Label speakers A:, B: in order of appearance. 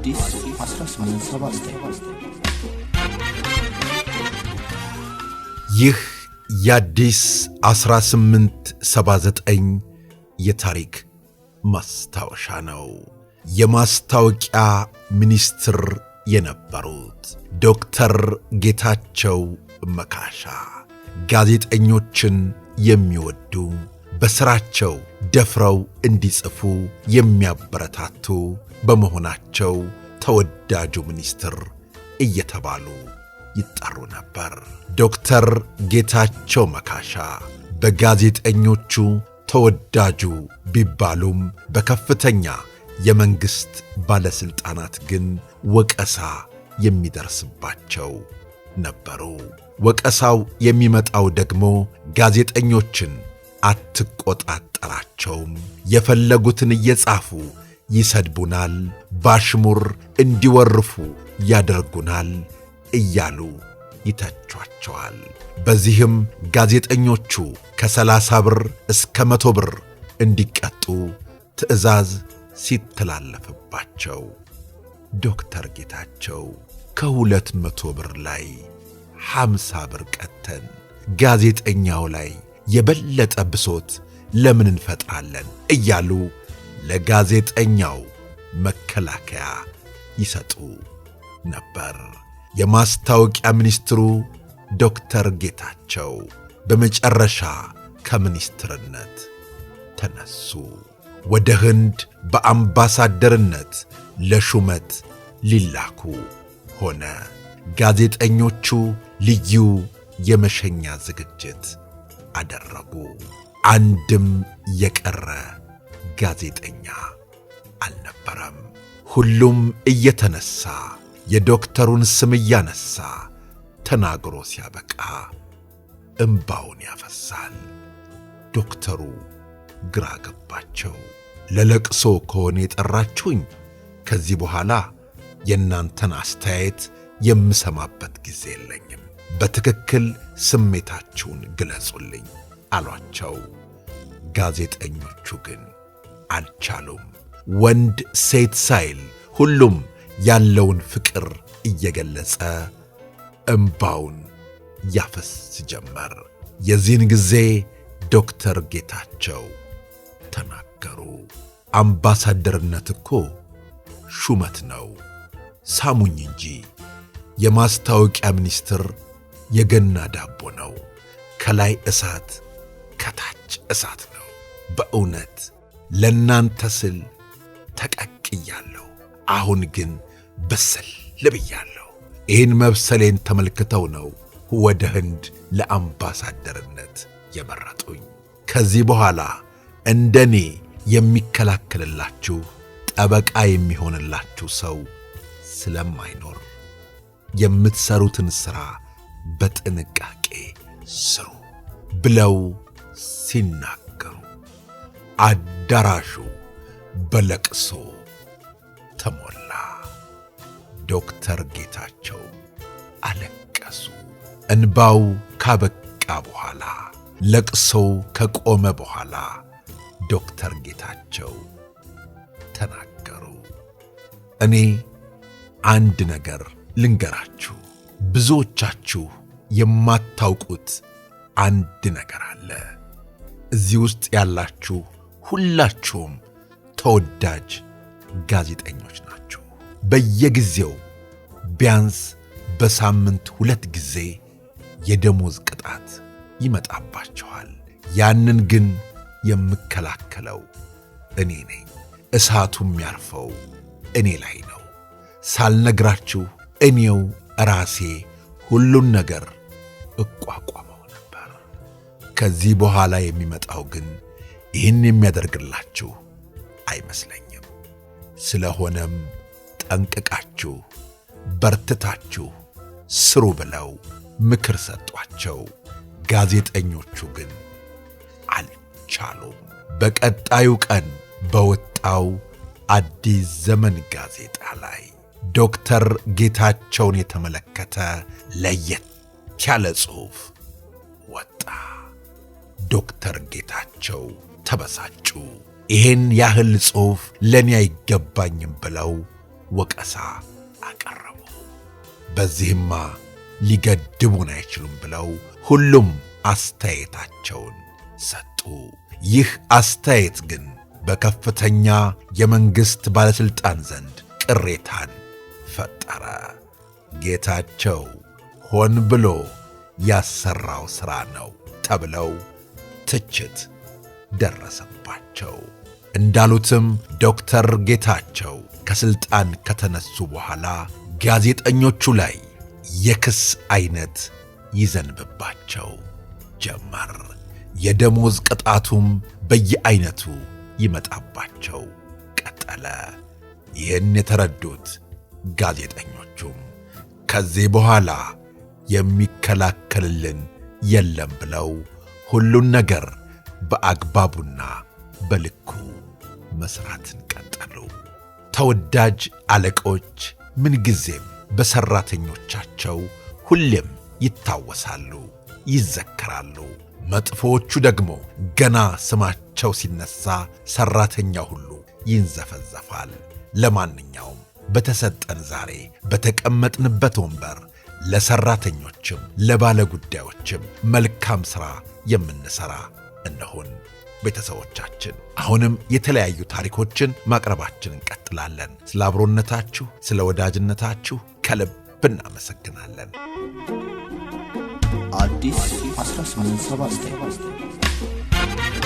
A: አዲስ 1879
B: ይህ የአዲስ 1879 የታሪክ ማስታወሻ ነው። የማስታወቂያ ሚኒስትር የነበሩት ዶክተር ጌታቸው መካሻ ጋዜጠኞችን የሚወዱ በስራቸው ደፍረው እንዲጽፉ የሚያበረታቱ በመሆናቸው ተወዳጁ ሚኒስትር እየተባሉ ይጠሩ ነበር። ዶክተር ጌታቸው መካሻ በጋዜጠኞቹ ተወዳጁ ቢባሉም በከፍተኛ የመንግስት ባለስልጣናት ግን ወቀሳ የሚደርስባቸው ነበሩ። ወቀሳው የሚመጣው ደግሞ ጋዜጠኞችን አትቆጣጠራቸውም፣ የፈለጉትን እየጻፉ ይሰድቡናል፣ ባሽሙር እንዲወርፉ ያደርጉናል እያሉ ይተቿቸዋል። በዚህም ጋዜጠኞቹ ከ30 ብር እስከ 100 ብር እንዲቀጡ ትዕዛዝ ሲተላለፍባቸው ዶክተር ጌታቸው ከ200 ብር ላይ 50 ብር ቀተን ጋዜጠኛው ላይ የበለጠ ብሶት ለምን እንፈጥራለን እያሉ ለጋዜጠኛው መከላከያ ይሰጡ ነበር። የማስታወቂያ ሚኒስትሩ ዶክተር ጌታቸው በመጨረሻ ከሚኒስትርነት ተነሱ። ወደ ህንድ በአምባሳደርነት ለሹመት ሊላኩ ሆነ። ጋዜጠኞቹ ልዩ የመሸኛ ዝግጅት አደረጉ። አንድም የቀረ ጋዜጠኛ አልነበረም። ሁሉም እየተነሳ የዶክተሩን ስም እያነሳ ተናግሮ ሲያበቃ እምባውን ያፈሳል። ዶክተሩ ግራ ገባቸው። ለለቅሶ ከሆነ የጠራችሁኝ ከዚህ በኋላ የእናንተን አስተያየት የምሰማበት ጊዜ የለኝም፣ በትክክል ስሜታችሁን ግለጹልኝ አሏቸው። ጋዜጠኞቹ ግን አልቻሉም። ወንድ ሴት ሳይል ሁሉም ያለውን ፍቅር እየገለጸ እምባውን ያፈስ ጀመር። የዚህን ጊዜ ዶክተር ጌታቸው ተናገሩ። አምባሳደርነት እኮ ሹመት ነው፣ ሳሙኝ እንጂ የማስታወቂያ ሚኒስትር የገና ዳቦ ነው። ከላይ እሳት ከታች እሳት ነው። በእውነት ለናንተ ስል ተቀቅያለሁ። አሁን ግን በሰል ብያለሁ። ይህን መብሰሌን ተመልክተው ነው ወደ ህንድ ለአምባሳደርነት የመረጡኝ። ከዚህ በኋላ እንደኔ የሚከላከልላችሁ ጠበቃ የሚሆንላችሁ ሰው ስለማይኖር የምትሰሩትን ሥራ በጥንቃቄ ስሩ ብለው ሲናገሩ አዳራሹ በለቅሶ ተሞላ። ዶክተር ጌታቸው አለቀሱ። እንባው ካበቃ በኋላ ለቅሶው ከቆመ በኋላ ዶክተር ጌታቸው ተናገሩ። እኔ አንድ ነገር ልንገራችሁ። ብዙዎቻችሁ የማታውቁት አንድ ነገር አለ። እዚህ ውስጥ ያላችሁ ሁላችሁም ተወዳጅ ጋዜጠኞች ናችሁ። በየጊዜው ቢያንስ በሳምንት 2 ጊዜ የደሞዝ ቅጣት ይመጣባችኋል። ያንን ግን የምከላከለው እኔ ነኝ። እሳቱም ያርፈው እኔ ላይ ነው። ሳልነግራችሁ እኔው ራሴ ሁሉን ነገር እቋቋመው ነበር። ከዚህ በኋላ የሚመጣው ግን ይህን የሚያደርግላችሁ አይመስለኝም። ስለሆነም ጠንቅቃችሁ በርትታችሁ ስሩ ብለው ምክር ሰጧቸው። ጋዜጠኞቹ ግን አልቻሉም። በቀጣዩ ቀን በወጣው አዲስ ዘመን ጋዜጣ ላይ ዶክተር ጌታቸውን የተመለከተ ለየት ያለ ጽሑፍ ወጣ። ዶክተር ጌታቸው ተበሳጩ። ይሄን ያህል ጽሑፍ ለኔ አይገባኝም ብለው ወቀሳ አቀረቡ። በዚህማ ሊገድቡን አይችሉም ብለው ሁሉም አስተያየታቸውን ሰጡ። ይህ አስተያየት ግን በከፍተኛ የመንግሥት ባለሥልጣን ዘንድ ቅሬታን ፈጠረ። ጌታቸው ሆን ብሎ ያሰራው ሥራ ነው ተብለው ትችት ደረሰባቸው። እንዳሉትም ዶክተር ጌታቸው ከሥልጣን ከተነሱ በኋላ ጋዜጠኞቹ ላይ የክስ አይነት ይዘንብባቸው ጀመር። የደሞዝ ቅጣቱም በየአይነቱ ይመጣባቸው ቀጠለ። ይህን የተረዱት ጋዜጠኞቹም ከዚህ በኋላ የሚከላከልልን የለም ብለው ሁሉን ነገር በአግባቡና በልኩ መስራትን ቀጠሉ። ተወዳጅ አለቆች ምንጊዜም በሠራተኞቻቸው ሁሌም ይታወሳሉ፣ ይዘከራሉ። መጥፎዎቹ ደግሞ ገና ስማቸው ሲነሳ ሠራተኛ ሁሉ ይንዘፈዘፋል። ለማንኛውም በተሰጠን ዛሬ በተቀመጥንበት ወንበር ለሠራተኞችም ለባለ ጉዳዮችም መልካም ሥራ የምንሠራ እንሆን። ቤተሰቦቻችን አሁንም የተለያዩ ታሪኮችን ማቅረባችን እንቀጥላለን። ስለ አብሮነታችሁ፣ ስለ ወዳጅነታችሁ ከልብ እናመሰግናለን።
A: አዲስ 1879